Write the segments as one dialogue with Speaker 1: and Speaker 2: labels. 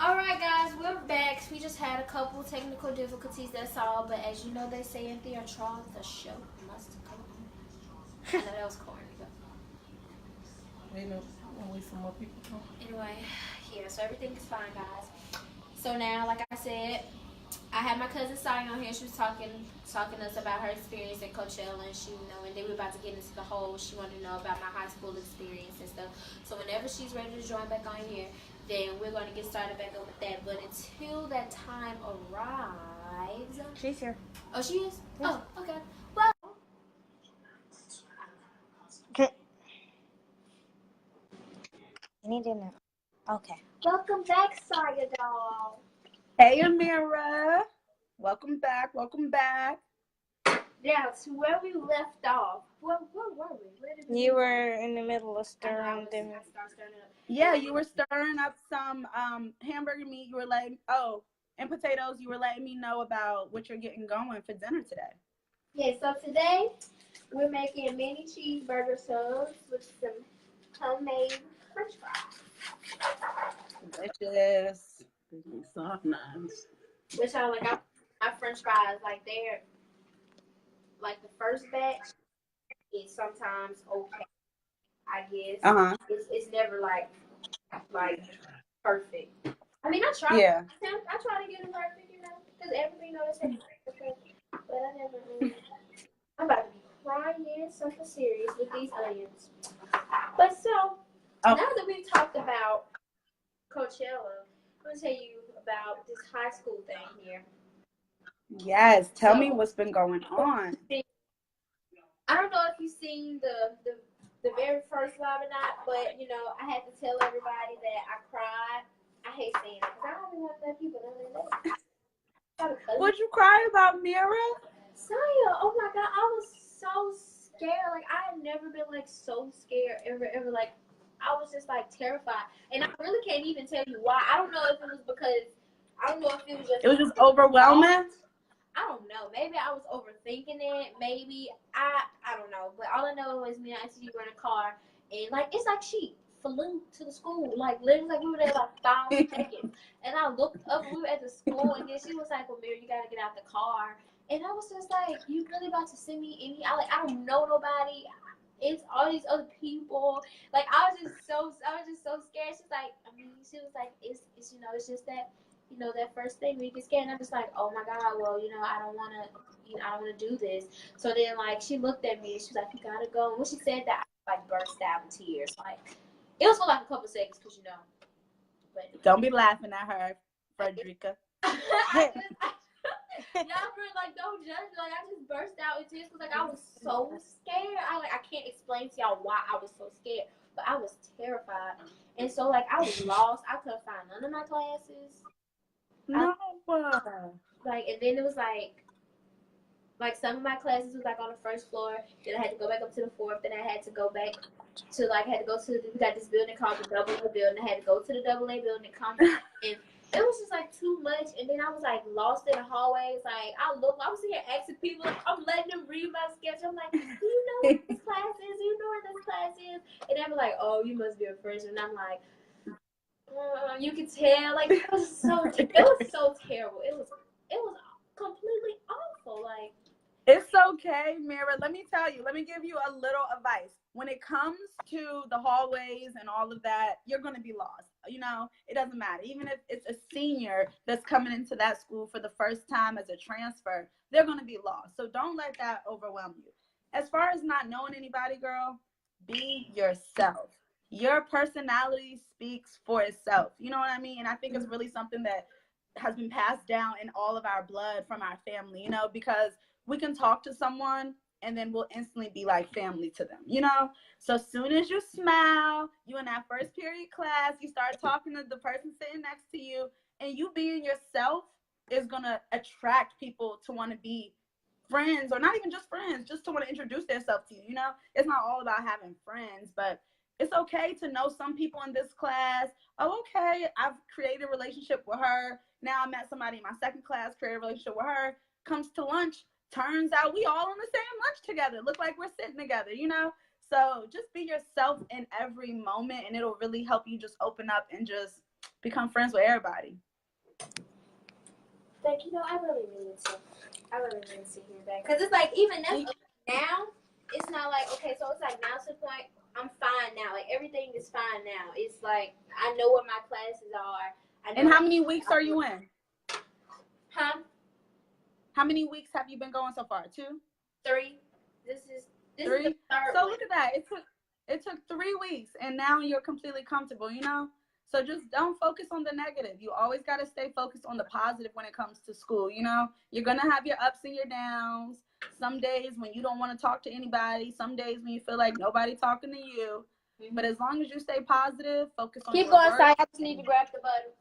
Speaker 1: Alright guys, we're back. We just had a couple technical difficulties, that's all. But as you know they say in theater, the show must go on. I know that was corny, but
Speaker 2: Wait, no, we'll wait for more people to come.
Speaker 1: anyway, yeah, so everything is fine guys. So now, like I said, I had my cousin Sai on here. She was talking to us about her experience at Coachella, and and then we're about to get into the whole. She wanted to know about my high school experience and stuff. So whenever she's ready to join back on here, then we're going to get started back up with that. But until that time arrives,
Speaker 3: She's here.
Speaker 1: oh, she is. Yeah. Oh, okay. Well,
Speaker 3: I need to know. Okay.
Speaker 1: welcome back, Saya doll.
Speaker 2: Hey, Amira. Welcome back. Welcome back.
Speaker 1: Now, to where we left off. Where were we? Where did we
Speaker 3: You
Speaker 1: go?
Speaker 3: were in the middle of
Speaker 1: I
Speaker 3: stirring
Speaker 1: started
Speaker 3: them.
Speaker 1: stirring it up.
Speaker 2: Yeah, you were stirring up some hamburger meat. You were letting and potatoes. You were letting me know about what you're getting going for dinner today.
Speaker 1: Yeah, so today we're making mini cheeseburger subs with some homemade french fries.
Speaker 2: Delicious. Soft nice.
Speaker 1: Which I like, my french fries, like they're, like the first batch is sometimes okay, I guess. It's never like perfect. I mean, I try.
Speaker 2: Yeah.
Speaker 1: I try to get them perfect, because everything knows it's perfect. But I never. I'm about to be crying something serious with these onions. But so, now that we've talked about Coachella, I'm going to tell you about this high school thing here.
Speaker 2: Yes. Tell me what's been going on.
Speaker 1: I don't know if you've seen the very first live or not, but, I had to tell everybody that I cried. I hate saying it because I don't even have enough people to know.
Speaker 2: What'd you cry about, Mira?
Speaker 1: Saya, oh my God, I was so scared. Like, I had never been, like, so scared ever. Like, I was just, like, terrified. And I really can't even tell you why. I don't know if it was because, I don't know if it was just...
Speaker 2: It was just overwhelming?
Speaker 1: I don't know. Maybe I was overthinking it. Maybe, I don't know. But all I know is me and Auntie were in a car. And, like, it's like she flew to the school. Like, literally, like, we were there, like, 5 seconds. And I looked up, we were at the school, and then she was like, well, Mary, you got to get out the car. And I was just like, you really about to send me in here? I don't know nobody. It's all these other people. Like, I was just so scared. She's like, she was like, it's just that, that first thing we get scared. And I'm just like, oh my God, well, I don't want to do this. So then, like, she looked at me and she was like, you gotta go. And when she said that, I, like, burst out in tears. Like, it was for like a couple seconds, because, But
Speaker 2: don't be laughing at her, Frederica.
Speaker 1: Y'all really, like, don't judge me. Like, I just burst out in tears because, like, I was so scared. I can't explain to y'all why I was so scared, but I was terrified. And so, like, I was lost. I couldn't find none of my classes.
Speaker 2: No.
Speaker 1: And then it was like some of my classes was like on the first floor. Then I had to go back up to the fourth. Then I had to go back to, like, we got this building called the Double A building. I had to go to the Double A building and come back. And it was just, like, too much. And then I was, like, lost in the hallways. Like, I was here asking people. Like, I'm letting them read my sketch. I'm like, do you know what this class is? Do you know what this class is? And they were like, oh, you must be a freshman. And I'm like, you can tell. Like, it was so terrible. It was completely awful. Like,
Speaker 2: it's okay, Mira. Let me tell you. Let me give you a little advice. When it comes to the hallways and all of that, you're going to be lost. It doesn't matter. Even if it's a senior that's coming into that school for the first time as a transfer, they're going to be lost. So don't let that overwhelm you. As far as not knowing anybody, girl, be yourself. Your personality speaks for itself. You know what I mean? And I think it's really something that has been passed down in all of our blood from our family, because we can talk to someone and then we'll instantly be like family to them, So as soon as you smile, you in that first period class, you start talking to the person sitting next to you, and you being yourself is going to attract people to want to be friends, or not even just friends, just to want to introduce themselves to you, It's not all about having friends, but it's okay to know some people in this class. Oh, okay, I've created a relationship with her. Now I met somebody in my second class, created a relationship with her, comes to lunch. Turns out we all on the same lunch together. Look like we're sitting together, So just be yourself in every moment, and it'll really help you just open up and just become friends with everybody.
Speaker 1: Like, you know, I really need to hear that. Because it's like, even now, it's not like, okay, so it's like now to the point, I'm fine now. Like, everything is fine now. It's like, I know what my classes are.
Speaker 2: And how many weeks are you in?
Speaker 1: Huh?
Speaker 2: How many weeks have you been going so far? 2?
Speaker 1: 3. This is the
Speaker 2: 3?
Speaker 1: third
Speaker 2: So
Speaker 1: one.
Speaker 2: look at that. It took 3 weeks, and now you're completely comfortable, you know? So just don't focus on the negative. You always got to stay focused on the positive when it comes to school, you know? You're going to have your ups and your downs. Some days when you don't want to talk to anybody. Some days when you feel like nobody talking to you. Mm-hmm. But as long as you stay positive, focus on
Speaker 1: Keep
Speaker 2: your
Speaker 1: going,
Speaker 2: work.
Speaker 1: sorry. I just need to grab the button.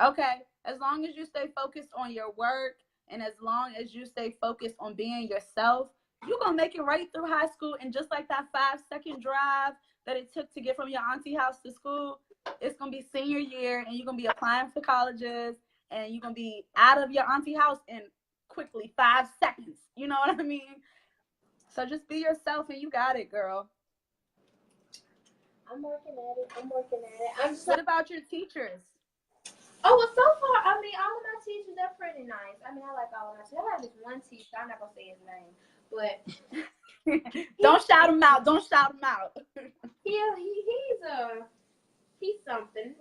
Speaker 2: Okay. As long as you stay focused on your work and as long as you stay focused on being yourself, you're going to make it right through high school. And just like that 5-second drive that it took to get from your auntie house to school, it's going to be senior year and you're going to be applying for colleges and you're going to be out of your auntie house in quickly 5 seconds. You know what I mean? So just be yourself and you got it, girl.
Speaker 1: I'm working at it.
Speaker 2: What about your teachers?
Speaker 1: Oh, well, so far, I mean, all of my teachers are pretty nice. I mean, I like all of my teachers. I have this one teacher. I'm not going to say his name, but...
Speaker 2: Don't shout him out. Don't shout him out.
Speaker 1: Yeah, he's something.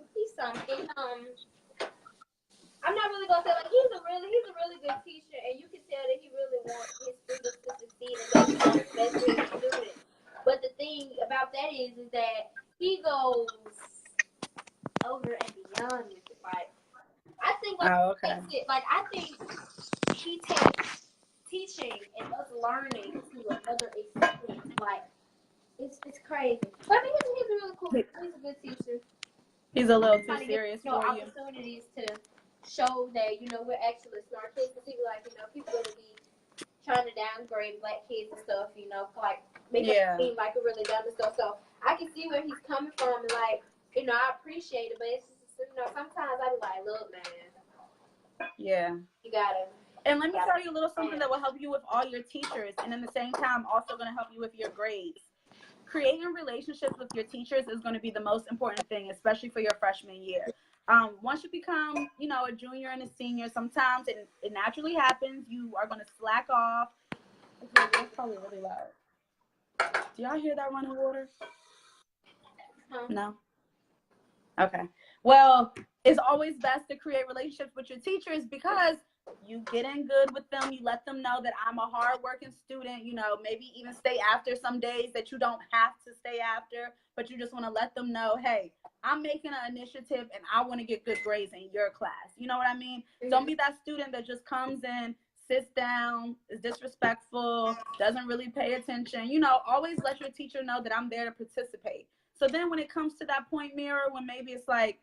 Speaker 1: I'm not really gonna say like he's a really good teacher, and you can tell that he really wants his students to succeed and that he wants the best for his students. But the thing about that is that he goes over and beyond with it. Like I think I think he takes teaching and us learning to another extent. Like it's crazy. But I mean, he's really cool. He's a good teacher.
Speaker 2: He's a little too serious for you.
Speaker 1: Opportunities to show that, you know, we're actually smart kids. Because people like, you know, people gonna be trying to downgrade black kids and stuff, you know, like make it seem like we're really dumb and stuff. So I can see where he's coming from and like, you know, I appreciate it, but it's just, you know, sometimes I be like, look, man.
Speaker 2: Yeah.
Speaker 1: You gotta.
Speaker 2: And let me tell you a little something that will help you with all your teachers and in the same time also gonna help you with your grades. Creating relationships with your teachers is going to be the most important thing, especially for your freshman year. Once you become, you know, a junior and a senior, sometimes it naturally happens. You are going to slack off. Okay, that's probably really loud. Do y'all hear that running water? No? Okay. Well, it's always best to create relationships with your teachers because you get in good with them. You let them know that I'm a hardworking student. You know, maybe even stay after some days that you don't have to stay after, but you just want to let them know, hey, I'm making an initiative and I want to get good grades in your class. You know what I mean? Mm-hmm. Don't be that student that just comes in, sits down, is disrespectful, doesn't really pay attention. You know, always let your teacher know that I'm there to participate. So then when it comes to that point, Mira, when maybe it's like,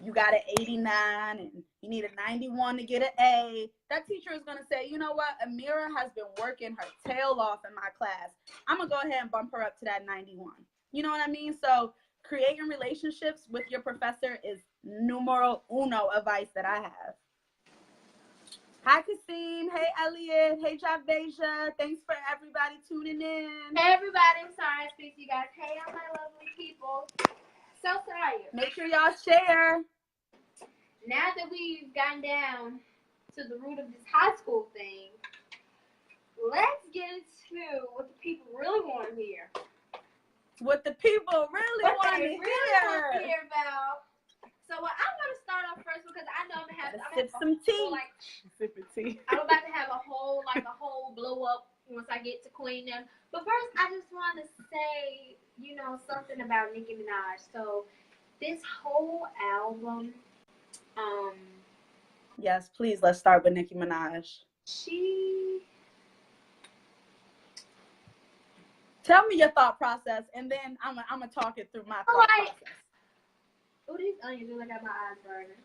Speaker 2: you got an 89 and you need a 91 to get an A, that teacher is going to say, you know what, Amira has been working her tail off in my class. I'm going to go ahead and bump her up to that 91. You know what I mean? So creating relationships with your professor is numero uno advice that I have. Hi, Kasim. Hey, Elliot. Hey, Javesia. Thanks for everybody tuning in.
Speaker 1: Hey, everybody. I'm sorry I speak to you guys. Hey, all my lovely people. So tired.
Speaker 2: Make sure y'all share.
Speaker 1: Now that we've gotten down to the root of this high school thing, let's get into what the people really want to hear.
Speaker 2: What the people really want to
Speaker 1: hear about. So I'm going to start off first because I know I'm going to have
Speaker 2: sip some tea.
Speaker 1: Sipping tea. I'm about to have a whole blow up once I get to Queen them. But first, I just want to say, you know, something about Nicki Minaj. So this whole album,
Speaker 2: yes, please, let's start with Nicki Minaj. Tell me your thought process, and then I'm gonna talk it through my thought process.
Speaker 1: Oh, these onions look like I got my eyes burning.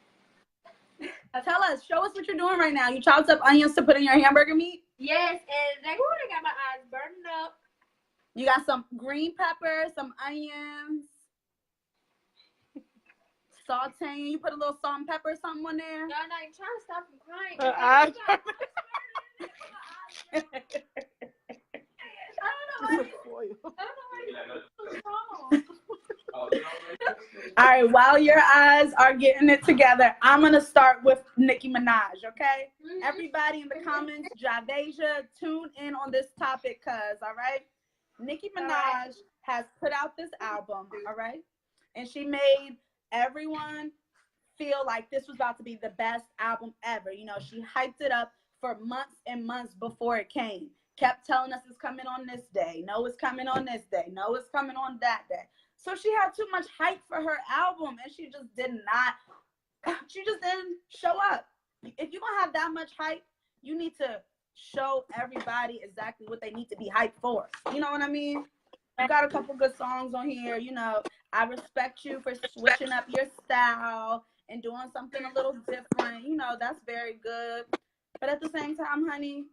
Speaker 2: Tell us, show us what you're doing right now. You chopped up onions to put in your hamburger meat?
Speaker 1: Yes, and they got my eyes burning up.
Speaker 2: You got some green pepper, some onions, sauteing. You put a little salt and pepper or something on there?
Speaker 1: No, you're trying to stop from crying. I don't know why you're so strong.
Speaker 2: All right, while your eyes are getting it together, I'm going to start with Nicki Minaj, okay?
Speaker 1: Mhm.
Speaker 2: Everybody in the comments, Javasia, tune in on this topic, all right? Nicki Minaj has put out this album, all right? And she made everyone feel like this was about to be the best album ever. You know, she hyped it up for months and months before it came. Kept telling us it's coming on this day. No, it's coming on this day. No, it's coming on that day. So she had too much hype for her album, and she just didn't show up. If you're going to have that much hype, you need to show everybody exactly what they need to be hyped for. You know what I mean? You got a couple good songs on here. You know, I respect you for switching up your style and doing something a little different. You know, that's very good. But at the same time, honey,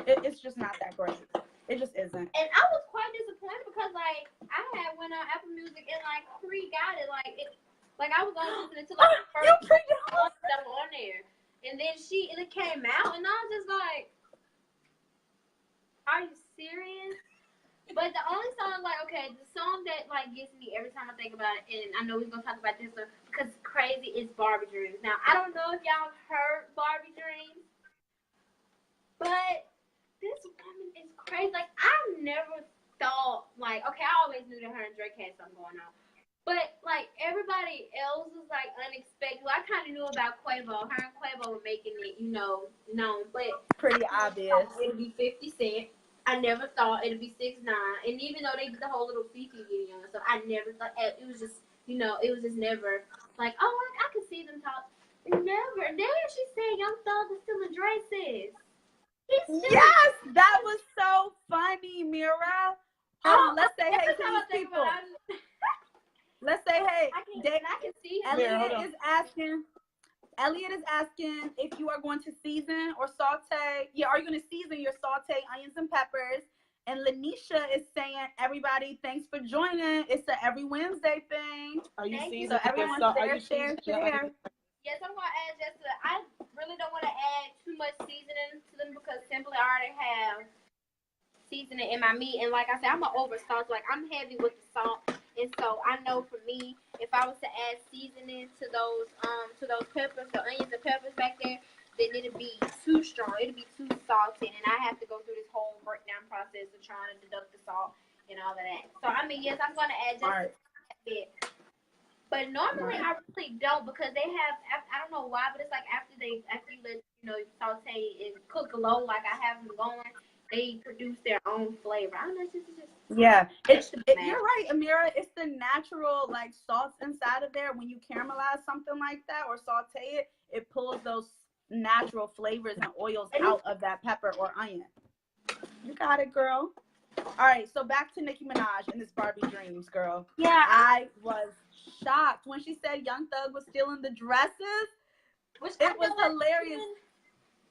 Speaker 2: it's just not that great. It just isn't.
Speaker 1: And I was quite disappointed because, like, I had went on Apple Music and, like, got it. Like, I was only listening to, like, the first songs that were on there. And then it came out, and I was just like, are you serious? But the only song, like, okay, the song that, like, gets me every time I think about it, and I know we're going to talk about this one, because it's crazy, is Barbie Dreams. Now, I don't know if y'all heard Barbie Dreams, but this woman is crazy. Like, I never thought, like, okay, I always knew that her and Drake had something going on. But, like, everybody else was, like, unexpected. Well, I kind of knew about Quavo. Her and Quavo were making it, you know, known. But
Speaker 2: pretty obvious.
Speaker 1: It would be 50 Cent. I never thought it would be 6ix9ine. And even though they did the whole little Fifi video and stuff, I never thought, it was just, you know, it was just never, like, oh, I could see them talk. Never. Then she said Young Thug was still in dresses.
Speaker 2: Yes, that was so funny, Mira. Let's say hey to these people. Let's say hey.
Speaker 1: I can see
Speaker 2: Elliot is asking if you are going to season or saute. Yeah, are you going to season your saute onions and peppers? And Lanisha is saying, everybody, thanks for joining. It's a every Wednesday thing.
Speaker 4: Are you seasoning?
Speaker 2: So everyone share.
Speaker 1: Yes, I'm going to add just I really don't want to add too much seasoning to them because simply I already have seasoning in my meat. And like I said, I'm an over salt. Like, I'm heavy with the salt. And so I know for me, if I was to add seasoning to those peppers, the onions and peppers back there, then it'd be too strong. It'd be too salty. And I have to go through this whole breakdown process of trying to deduct the salt and all of that. So, I mean, yes, I'm going to add just a bit. But normally I really don't because they have, I don't know why, but it's like after you let, you know, saute and cook low like I have them going, they produce their own flavor. I don't know, it's just
Speaker 2: you're right, Amira. It's the natural, like, sauce inside of there. When you caramelize something like that or saute it, it pulls those natural flavors and oils out of that pepper or onion. You got it, girl. All right, so back to Nicki Minaj and this Barbie Dreams, girl.
Speaker 1: Yeah.
Speaker 2: I was shocked when she said Young Thug was stealing the dresses. It was hilarious.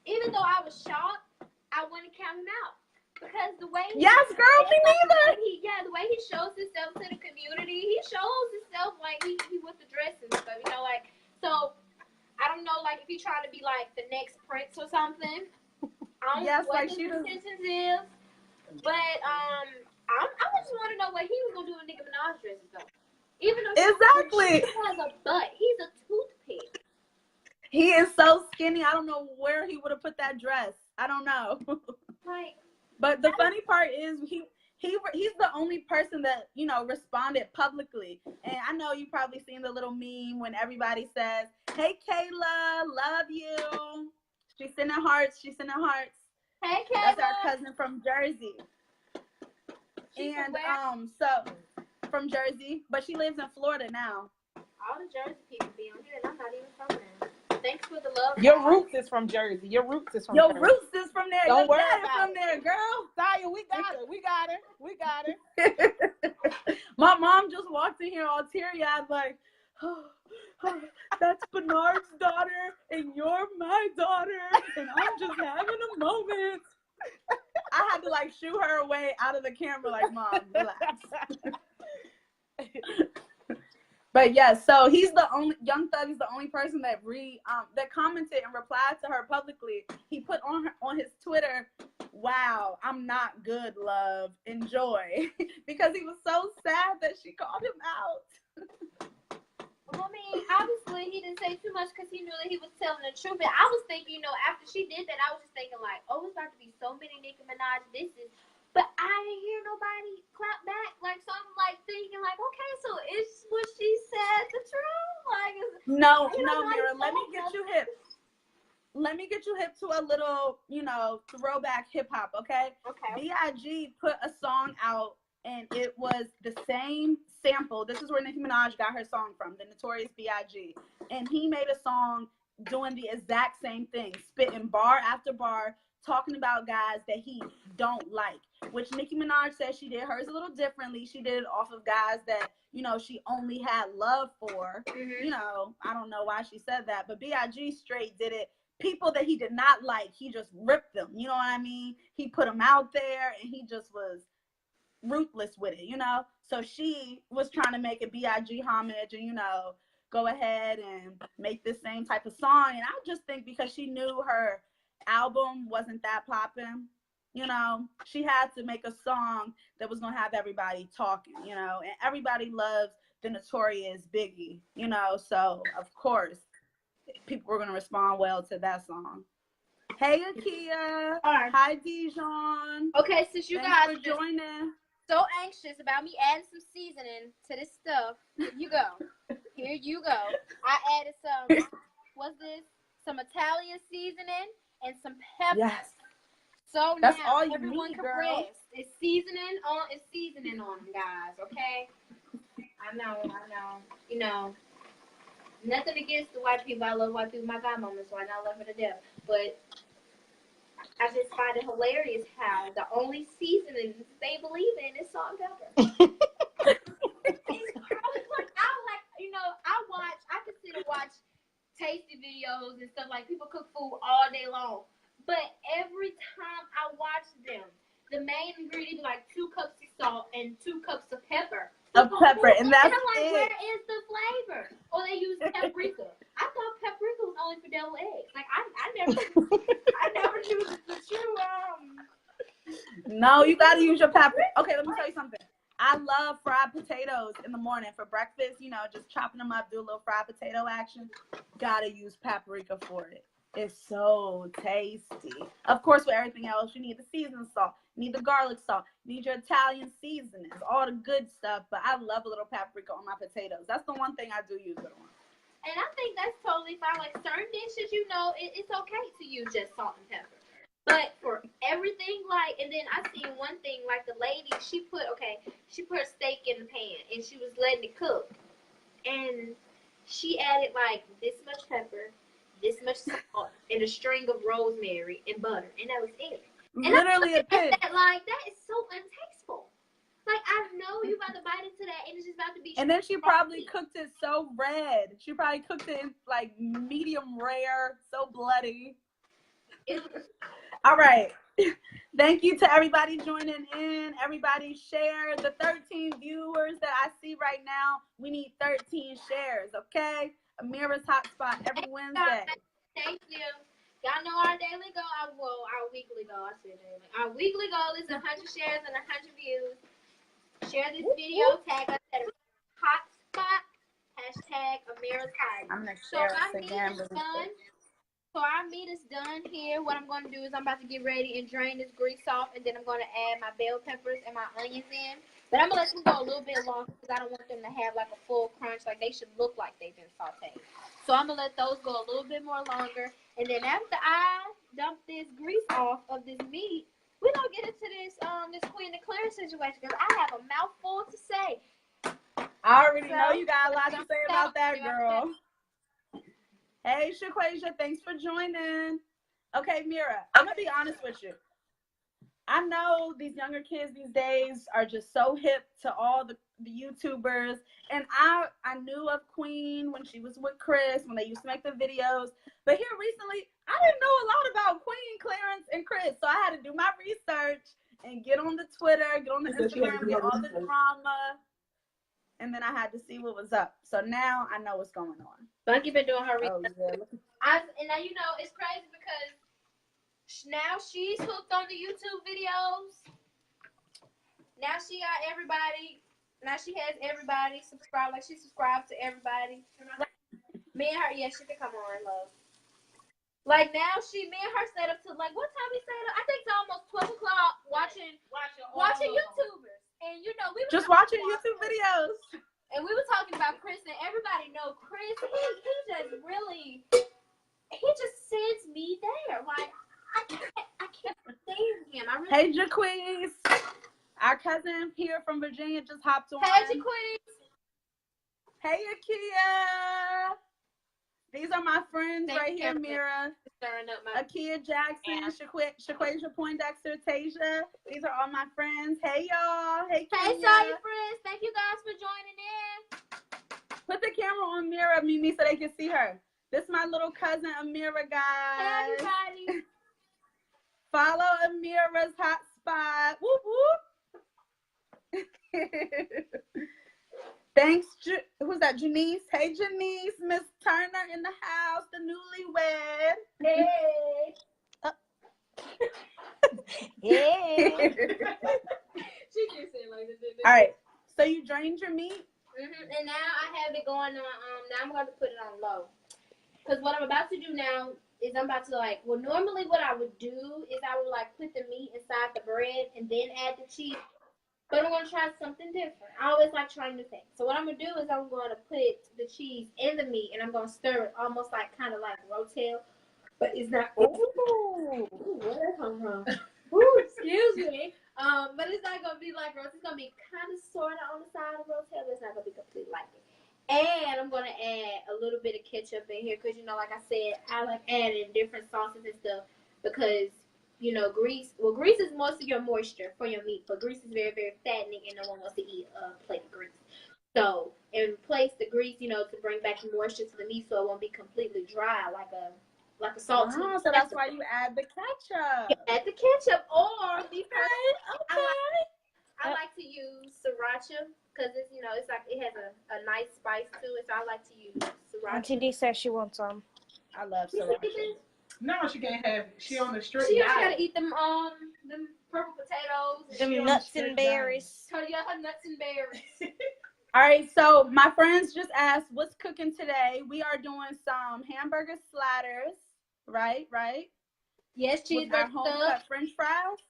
Speaker 1: Even though I was shocked, I wouldn't count him out. Because the way
Speaker 2: me neither.
Speaker 1: The way he shows himself to the community, he shows himself like he with the dress and stuff, you know, like, so I don't know, like, if he trying to be like the next Prince or something. I don't know what his intentions is. But I just want to know what he was gonna do with Nicki Minaj dresses though. Even though he has a butt, he's a toothpick.
Speaker 2: He is so skinny. I don't know where he would have put that dress. I don't know. But the funny part is he's the only person that, you know, responded publicly. And I know you probably seen the little meme when everybody says, "Hey Kayla, love you." She's sending hearts.
Speaker 1: Hey, Kayla.
Speaker 2: That's our cousin from Jersey. So from Jersey, but she lives in Florida now.
Speaker 1: All the Jersey people be on here, and I'm not even from there. Thanks for the love.
Speaker 4: Your roots is from Jersey. Your roots is from there.
Speaker 2: Don't worry about it. There, girl.
Speaker 4: Saya, we got it.
Speaker 2: My mom just walked in here all teary-eyed, like, oh, that's Bernard's daughter, and you're my daughter, and I'm just having a moment. I had to, like, shoo her away out of the camera, like, Mom, relax. But yes, so Young Thug is the only person that that commented and replied to her publicly. He put on his Twitter, "Wow, I'm not good, love. Enjoy," because he was so sad that she called him out.
Speaker 1: maybe he didn't say too much because he knew that he was telling the truth. But I was thinking, after she did that, I was just thinking like, oh, it's about to be so many Nicki Minaj disses. But I didn't hear nobody clap back. Like, so I'm like thinking like, okay, so is what she said the truth? Like,
Speaker 2: no, Mira, let me get you hip. Let me get you hip to a little, throwback hip hop, okay?
Speaker 1: Okay.
Speaker 2: B.I.G. put a song out, and it was the same sample. This is where Nicki Minaj got her song from, the Notorious B.I.G. And he made a song doing the exact same thing, spitting bar after bar, talking about guys that he don't like, which Nicki Minaj says she did hers a little differently. She did it off of guys that, she only had love for.
Speaker 1: Mm-hmm.
Speaker 2: I don't know why she said that, but B.I.G. straight did it. People that he did not like, he just ripped them. You know what I mean? He put them out there, and he just was ruthless with it, So she was trying to make a B.I.G. homage and, go ahead and make this same type of song. And I just think because she knew her album wasn't that popping, she had to make a song that was going to have everybody talking, and everybody loves the Notorious Biggie, so of course people were going to respond well to that song. Hey, Akia.
Speaker 1: Right.
Speaker 2: Hi, Dijon.
Speaker 1: Okay, since you
Speaker 2: Thanks
Speaker 1: guys
Speaker 2: for joining.
Speaker 1: So anxious about me adding some seasoning to this stuff. Here you go. I added some Italian seasoning and some pepper.
Speaker 2: Yes.
Speaker 1: So
Speaker 2: that's
Speaker 1: now
Speaker 2: all you
Speaker 1: everyone
Speaker 2: need,
Speaker 1: can
Speaker 2: girl.
Speaker 1: rest. It's seasoning on them, guys. Okay. I know. Nothing against the white people. I love white people. My godmama, so I love her to death. But I just find it hilarious how the only seasoning they believe in is salt and pepper. I can sit and watch tasty videos and stuff like people cook food all day long. But every time I watch them, the main ingredient is like 2 cups of salt and 2 cups of pepper.
Speaker 2: And that's
Speaker 1: I'm like,
Speaker 2: it.
Speaker 1: where is the flavor? Or they use paprika. I thought paprika was only for deviled eggs. Like I never knew the true
Speaker 2: No, you gotta use your paprika. Okay, let me tell you something. I love fried potatoes in the morning for breakfast. Just chopping them up, do a little fried potato action. Gotta use paprika for it. It's so tasty. Of course, with everything else, you need the seasoned salt, you need the garlic salt, you need your Italian seasonings, all the good stuff. But I love a little paprika on my potatoes. That's the one thing I do use it on.
Speaker 1: And I think that's totally fine. Like certain dishes, it's okay to use just salt and pepper. But for everything, and then I seen one thing, like the lady, she put a steak in the pan and she was letting it cook. And she added this much pepper, this much salt, and a string of rosemary and butter. And that was it. And
Speaker 2: literally a pig.
Speaker 1: That is so untasteful. Like, I know you about to bite into that, and it's just about to be.
Speaker 2: And then she probably cooked it so red. She probably cooked it in medium rare, so bloody. All right. Thank you to everybody joining in. Everybody share. The 13 viewers that I see right now, we need 13 shares, okay? Amira's Hotspot every Wednesday.
Speaker 1: Thank you. Y'all know our daily goal. Our weekly goal. I said daily. Our weekly goal is 100 shares and 100 views. Share this video. Tag us at Hotspot. # Amira's Hotspot.
Speaker 2: I'm going to share it again.
Speaker 1: So our meat is done here. What I'm going to do is I'm about to get ready and drain this grease off, and then I'm going to add my bell peppers and my onions in. But I'm going to let them go a little bit longer because I don't want them to have a full crunch. They should look like they've been sauteed. So I'm going to let those go a little bit more longer. And then after I dump this grease off of this meat, we're going to get into this Queen and Clarence situation because I have a mouthful to say.
Speaker 2: I already know you got a lot to say about that, girl. Hey, Shaquasia, thanks for joining. Okay, Mira, I'm going to be honest with you. I know these younger kids these days are just so hip to all the YouTubers. And I knew of Queen when she was with Chris, when they used to make the videos. But here recently, I didn't know a lot about Queen, Clarence, and Chris. So I had to do my research and get on the Twitter, get on the Instagram, get all the drama. And then I had to see what was up. So now I know what's going on.
Speaker 1: Bunky been doing her research.
Speaker 2: Oh, yeah.
Speaker 1: And now, it's crazy because now she's hooked on the YouTube videos. Now she got everybody. Now she has everybody subscribed. She subscribed to everybody. Me and her, yeah, she could come on, love. Like now, me and her stayed up till like what time we stayed up? I think it's almost 12 o'clock watching YouTubers, and we were
Speaker 2: just watching YouTube videos.
Speaker 1: And we were talking about Chris, and everybody know Chris. He just sends me there. Like I can't stand him.
Speaker 2: Hey, Jaquees. Our cousin here from Virginia just hopped on.
Speaker 1: Hey, Jaquees.
Speaker 2: Hey, Akia. These are my friends right here, Mira. Akia Jackson, Shaquasia Poindexter, Tasia. These are all my friends. Hey, y'all. Hey,
Speaker 1: Kenya. Hey, sorry, friends. Thank you guys for joining in.
Speaker 2: Put the camera on Mira, Mimi, so they can see her. This is my little cousin, Amira, guys.
Speaker 1: Hey, everybody.
Speaker 2: Follow Amira's hot spot. Whoop, whoop. Thanks, who's that? Janice. Hey, Janice. Miss Turner in the house, the newlywed.
Speaker 1: Hey.
Speaker 3: Yeah.
Speaker 1: She keeps saying like this.
Speaker 2: All right. So you drained your meat?
Speaker 1: Mm-hmm. And now I have it going on. Now I'm going to put it on low. Because what I'm about to do now is I'm about to normally what I would do is I would put the meat inside the bread and then add the cheese. But I'm going to try something different. I always like trying new things. So what I'm going to do is I'm going to put the cheese in the meat and I'm going to stir it almost kind of like rotel. But it's not. Ooh, where did that come from? Ooh, excuse me. But it's not going to be like rotel. It's going to be kind of sort of on the side of rotel, but it's not going to be completely like it. And I'm going to add a little bit of ketchup in here because, like I said, I like adding different sauces and stuff because grease. Well, grease is most of your moisture for your meat, but grease is very, very fattening, and no one wants to eat a plate of grease. So, in place the grease, to bring back moisture to the meat, so it won't be completely dry like a salt.
Speaker 2: Oh, so that's why you add the ketchup.
Speaker 1: You add the ketchup, or be okay. I like to use sriracha because it's it's like it has a nice spice to it, so I like to use sriracha.
Speaker 3: Auntie D says she wants some.
Speaker 2: I love sriracha.
Speaker 4: No, she can't have it. She on the street.
Speaker 1: She just gotta eat them purple potatoes.
Speaker 3: Them nuts and berries.
Speaker 1: Her nuts and berries.
Speaker 2: All right, so my friends just asked, what's cooking today? We are doing some hamburger sliders, right?
Speaker 1: Yes,
Speaker 2: cheeseburger. With our home-cut French fries.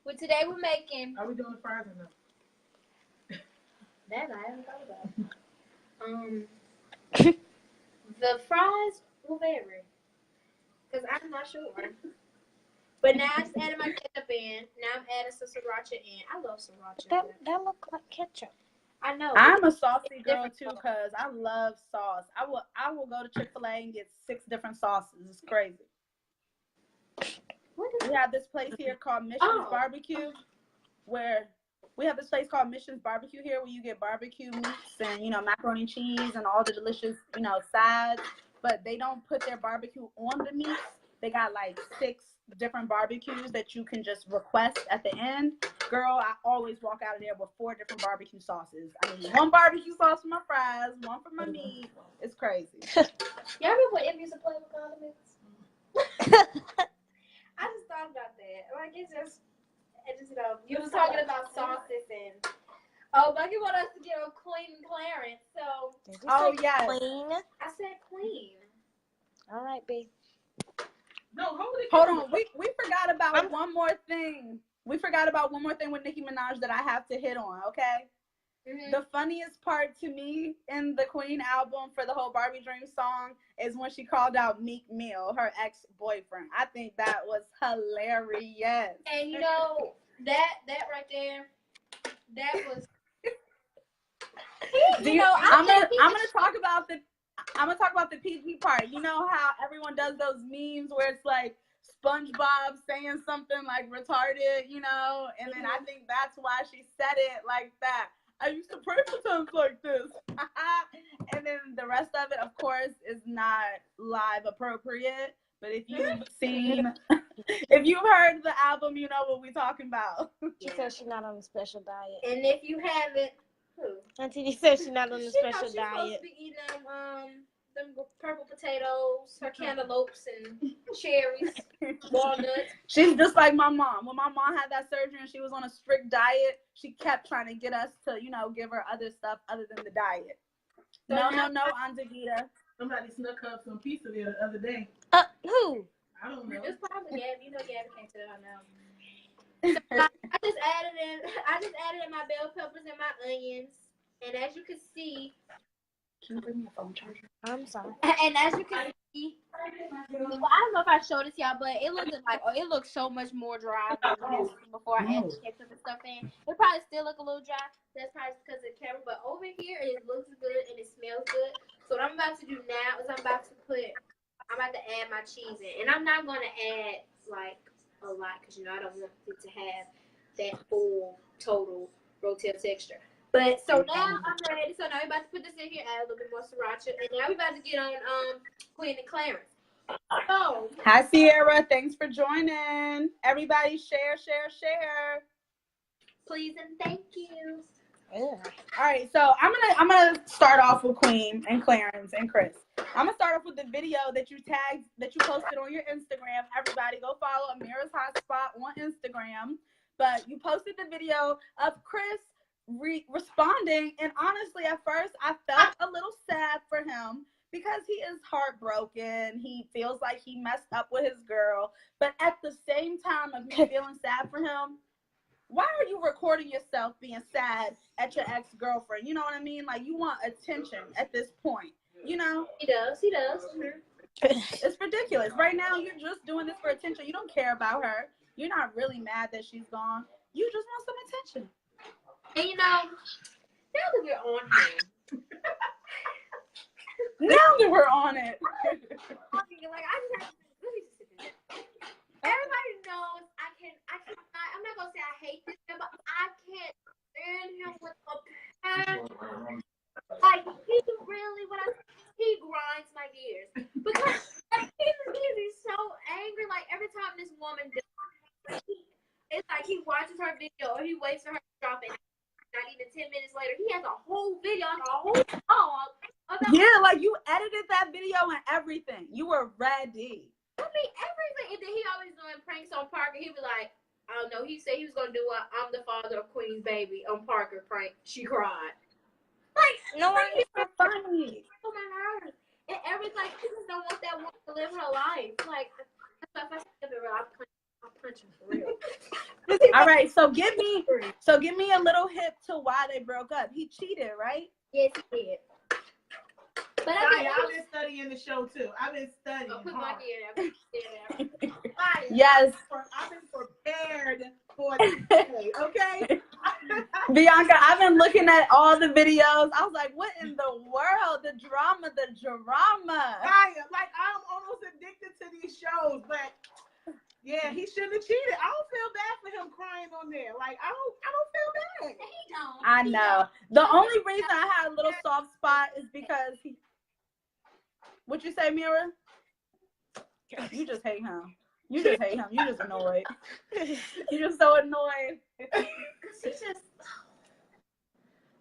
Speaker 1: Well, today we're making.
Speaker 4: Are we doing fries or no?
Speaker 1: That I haven't thought about. The fries will vary, because I'm not sure. But now I just added my ketchup in. Now I'm adding some sriracha in. I love sriracha.
Speaker 3: That look like ketchup.
Speaker 1: I know.
Speaker 2: I'm a saucy girl too, because I love sauce. I will go to Chick-fil-A and get 6 different sauces. It's crazy. We have this place here called Mission's Barbecue, where we have this place called Mission's Barbecue here, where you get barbecue meats and macaroni and cheese and all the delicious sides. But they don't put their barbecue on the meats. They got 6 different barbecues that you can just request at the end. Girl, I always walk out of there with 4 different barbecue sauces. I mean, 1 barbecue sauce for my fries, 1 for my meat. It's crazy.
Speaker 1: Y'all remember when Em used to play with condiments? I just thought about that. It's just you was talking about sauces and Bucky want us to get on Queen and Clarence. So
Speaker 2: yes.
Speaker 3: Clean.
Speaker 1: I said Queen.
Speaker 3: All right, B.
Speaker 4: No,
Speaker 2: hold on. We forgot about one more thing. We forgot about one more thing with Nicki Minaj that I have to hit on, okay? Mm-hmm. The funniest part to me in the Queen album for the whole Barbie Dream song is when she called out Meek Mill, her ex-boyfriend. I think that was hilarious.
Speaker 1: And that right there, that was.
Speaker 2: I'm gonna talk about the PG part. You know how everyone does those memes where it's like SpongeBob saying something retarded, and then I think that's why she said it like that. I used to pray for times like this. And then the rest of it, of course, is not live appropriate. But if you've heard the album, you know what we're talking about.
Speaker 3: She says she's not on a special diet.
Speaker 1: And if you haven't,
Speaker 3: Auntie D says she's not on a special diet. She's
Speaker 1: supposed to be eating them purple potatoes, her cantaloupes and cherries, walnuts.
Speaker 2: She's just like my mom. When my mom had that surgery and she was on a strict diet, she kept trying to get us to, give her other stuff other than the diet.
Speaker 1: So
Speaker 2: No,
Speaker 1: now,
Speaker 2: Aunt Gita.
Speaker 4: Somebody snuck up some pizza there the other day.
Speaker 3: Who?
Speaker 4: I don't know.
Speaker 1: it's probably Gabby. You know Gabby can't tell her now. So I just added in my bell peppers and my onions, and as you can see,
Speaker 2: Can you bring me a phone charger?
Speaker 3: I'm sorry.
Speaker 1: and as you can see, well, I don't know if I showed this y'all, but it looks so much more dry than this before I add the ketchup and stuff in. It probably still look a little dry. That's probably because of the camera, but over here it looks good and it smells good. So what I'm about to do now is I'm about to add my cheese in, and I'm not gonna add like a lot because I don't want it to have that full total rotel texture. But so now I'm ready. So now we're about to put this in here, add a little bit more sriracha, and now we're about to get on Queen and Clarence. So
Speaker 2: Hi Sierra, thanks for joining. Everybody share.
Speaker 1: please and thank you.
Speaker 3: Yeah.
Speaker 2: All right, so I'm gonna start off with Queen and Clarence and Chris. I'm gonna start off with the video that you posted on your Instagram. Everybody go follow Amira's Hotspot on Instagram. But you posted the video of Chris responding, and honestly, at first I felt a little sad for him because he is heartbroken. He feels like he messed up with his girl, but at the same time of me feeling sad for him, why are you recording yourself being sad at your ex-girlfriend? You know what I mean? Like, you want attention at this point, you know?
Speaker 1: He does. Mm-hmm.
Speaker 2: It's ridiculous. Right now, you're just doing this for attention. You don't care about her. You're not really mad that she's gone. You just want some attention.
Speaker 1: And now that we're on here,
Speaker 2: Now that we're on it.
Speaker 1: Everybody knows I'm not gonna say I hate this man, but I can't stand him with a passion. Like he grinds my gears because he's so angry. Like every time this woman does, it's like he watches her video or he waits for her to drop it. Not even 10 minutes later, he has a whole video, like a whole vlog.
Speaker 2: Yeah, like you edited that video and everything. You were ready.
Speaker 1: I mean, everything. And then he always doing pranks on Parker. He'd be like, I don't know. He said he was going to do a I'm the father of Queen's baby on Parker prank. She cried. Like,
Speaker 3: No one
Speaker 2: It's so funny.
Speaker 1: oh my God. And everything, he just don't want that woman to live her life. Like, if I step it real, I'll punch him for real.
Speaker 2: All right, so give me a little hip to why they broke up. He cheated, right?
Speaker 1: Yes, he did. But
Speaker 4: I've been studying the show too. I've been studying.
Speaker 1: put my ear there.
Speaker 2: Yes.
Speaker 4: I've been prepared for today, okay?
Speaker 2: Bianca, I've been looking at all the videos. I was like, what in the world? The drama.
Speaker 4: I'm almost addicted to these shows, but yeah, he shouldn't have cheated. I don't feel bad for him crying on there. Like I don't feel bad.
Speaker 1: He don't.
Speaker 2: I know. The only reason I had a little soft spot is because he. What'd you say, Mira? You just hate him. You just annoyed. You're just so annoyed.
Speaker 1: He just,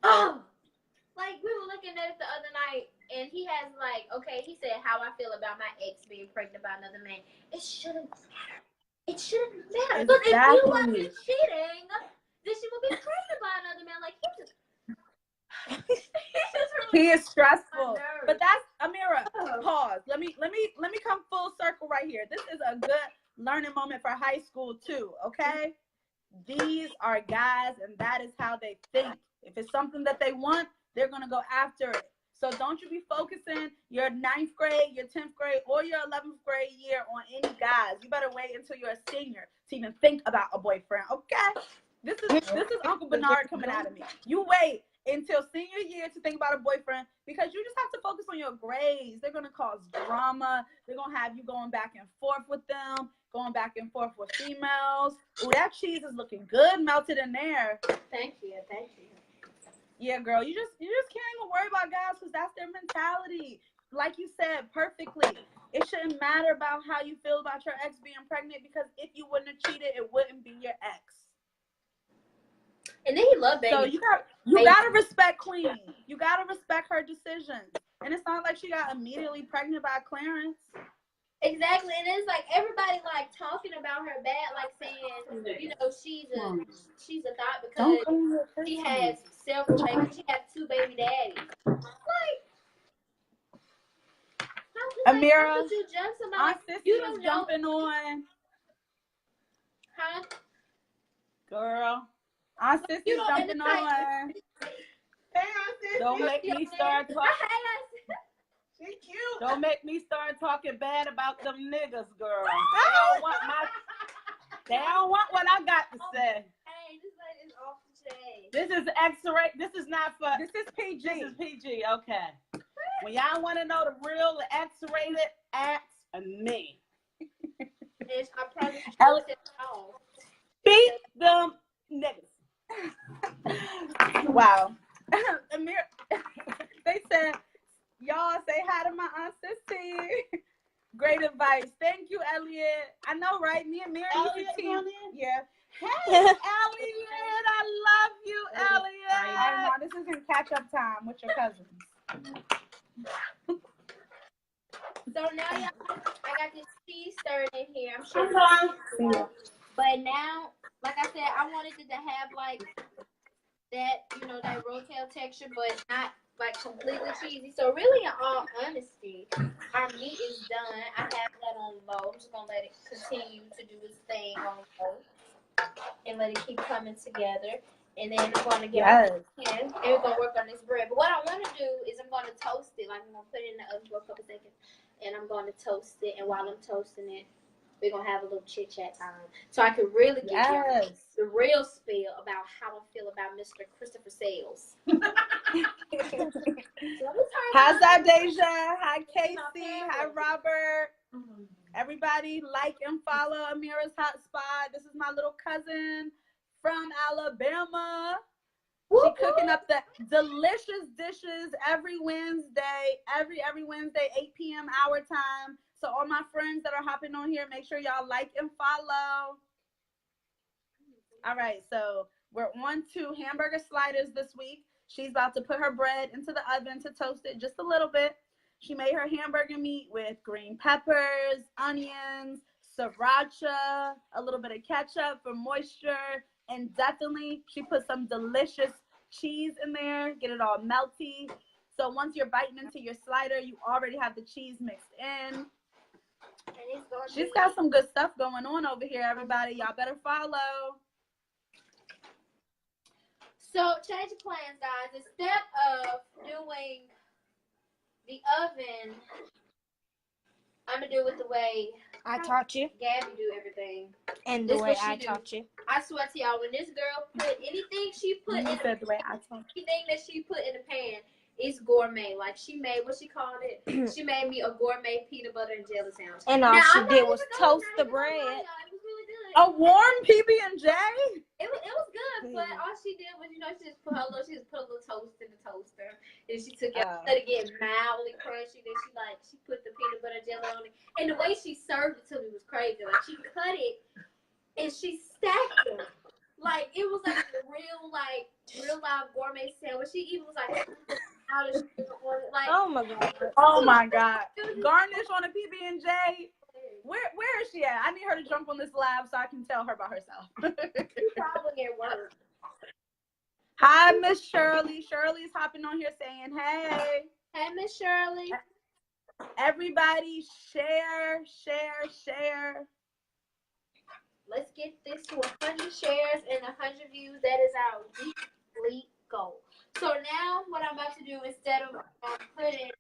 Speaker 1: like we were looking at it the other night, and he has like, okay, he said how I feel about my ex being pregnant by another man. It shouldn't matter. It shouldn't matter. But if you wasn't cheating, then she would be pregnant by another man. Like he just
Speaker 2: He is stressful. But that's Amira. Pause. Let me come full circle right here. This is a good learning moment for high school too. Okay, these are guys, and that is how they think. If it's something that they want, they're gonna go after it. So don't you be focusing your 9th grade, your 10th grade, or your 11th grade year on any guys. You better wait until you're a senior to even think about a boyfriend. Okay, this is Uncle Bernard coming out of me. You wait until senior year to think about a boyfriend because you just have to focus on your grades. They're going to cause drama. They're going to have you going back and forth with them, going back and forth with females. Ooh, that cheese is looking good melted in there.
Speaker 1: Thank you.
Speaker 2: Yeah, girl, you just can't even worry about guys because that's their mentality. Like you said perfectly, it shouldn't matter about how you feel about your ex being pregnant because if you wouldn't have cheated, it wouldn't be your ex.
Speaker 1: And then he loved baby.
Speaker 2: So you gotta respect Queen. You gotta respect her decisions. And it's not like she got immediately pregnant by Clarence.
Speaker 1: Exactly, and it's like everybody like talking about her bad, like saying, you know, she's a thought because she has several babies. She has 2 baby daddies. Like
Speaker 2: Amira,
Speaker 1: how could you judge somebody?
Speaker 2: Aunt Sissy
Speaker 1: You
Speaker 2: is
Speaker 1: don't know.
Speaker 2: jumping on.
Speaker 1: Huh?
Speaker 2: Girl, Aunt Sissy
Speaker 1: You
Speaker 2: is
Speaker 1: don't
Speaker 2: jumping on.
Speaker 4: Hey, Aunt Sissy.
Speaker 2: Don't make me start talking.
Speaker 4: She cute.
Speaker 2: Don't make me start talking bad about them niggas, girl. They don't want what I got to say.
Speaker 1: Hey, this lady is off the chain.
Speaker 2: This is X-ray. This is not for.
Speaker 4: This is PG.
Speaker 2: This is PG. Okay. When y'all want to know the real X-rated, ask me.
Speaker 1: I promise you
Speaker 2: Ellie-
Speaker 1: all.
Speaker 2: Beat them niggas.
Speaker 4: Wow. Amir, they said, y'all say hi to my Aunt Sissy. Great advice. Thank you, Elliot. I know, right? Me and Mary used to team. Yeah. Hey, Elliot. I love you, Elliot. I know this isn't catch-up time with your cousins.
Speaker 1: So now, y'all, I got this cheese stirred in here. I'm sure. But now, like I said, I wanted it to have like that, that rotel texture, but not like completely cheesy. So really, in all honesty, our meat is done. I have that on low. I'm just gonna let it continue to do its thing on low and let it keep coming together. And then I'm gonna get and we're gonna work on this bread. But what I want to do is I'm gonna toast it. Like I'm gonna put it in the oven for a couple seconds, and I'm gonna toast it. And while I'm toasting it, we're gonna have a little chit chat time, so I can really give you the real spiel about how I feel about Mr. Christopher Sales.
Speaker 2: How's that, Deja? Hi, Casey. Hi, Robert. Everybody, like and follow Amira's Hot Spot. This is my little cousin from Alabama. She cooking up the delicious dishes every Wednesday, every Wednesday, 8 p.m. our time. So all my friends that are hopping on here, make sure y'all like and follow. All right, so we're on to hamburger sliders this week. She's about to put her bread into the oven to toast it just a little bit. She made her hamburger meat with green peppers, onions, sriracha, a little bit of ketchup for moisture, and definitely she put some delicious cheese in there, get it all melty. So once you're biting into your slider, you already have the cheese mixed in. She's got some good stuff going on over here, everybody. Y'all better follow.
Speaker 1: So change of plans, guys. Instead of doing the oven, I'm gonna do it the way
Speaker 3: I taught you.
Speaker 1: Gabby do everything.
Speaker 3: And the way I taught you.
Speaker 1: I swear to y'all, when this girl put anything she put
Speaker 2: You said the way I taught you.
Speaker 1: anything that she put in the pan, it's gourmet. Like she made what she called it. She made me a gourmet peanut butter and jelly sandwich.
Speaker 3: And all she did was toast the bread.
Speaker 1: It was really good.
Speaker 2: A warm PB&J?
Speaker 1: It was good, but all she did was, she just put a little toast in the toaster, and she took it, let it get mildly crunchy. Then she put the peanut butter jelly on it, and the way she served it to me was crazy. Like she cut it and she stacked it, like it was like a real live gourmet sandwich. She even was like,
Speaker 3: oh my god.
Speaker 2: Oh my god. Garnish on a PB&J. Where is she at? I need her to jump on this live so I can tell her about herself.
Speaker 1: She's probably at work.
Speaker 2: Hi, Miss Shirley. Shirley's hopping on here saying, hey.
Speaker 1: Hey, Miss Shirley.
Speaker 2: Everybody share.
Speaker 1: Let's get this to 100 shares and 100 views. That is our weekly goal. So now what I'm about to do, instead of putting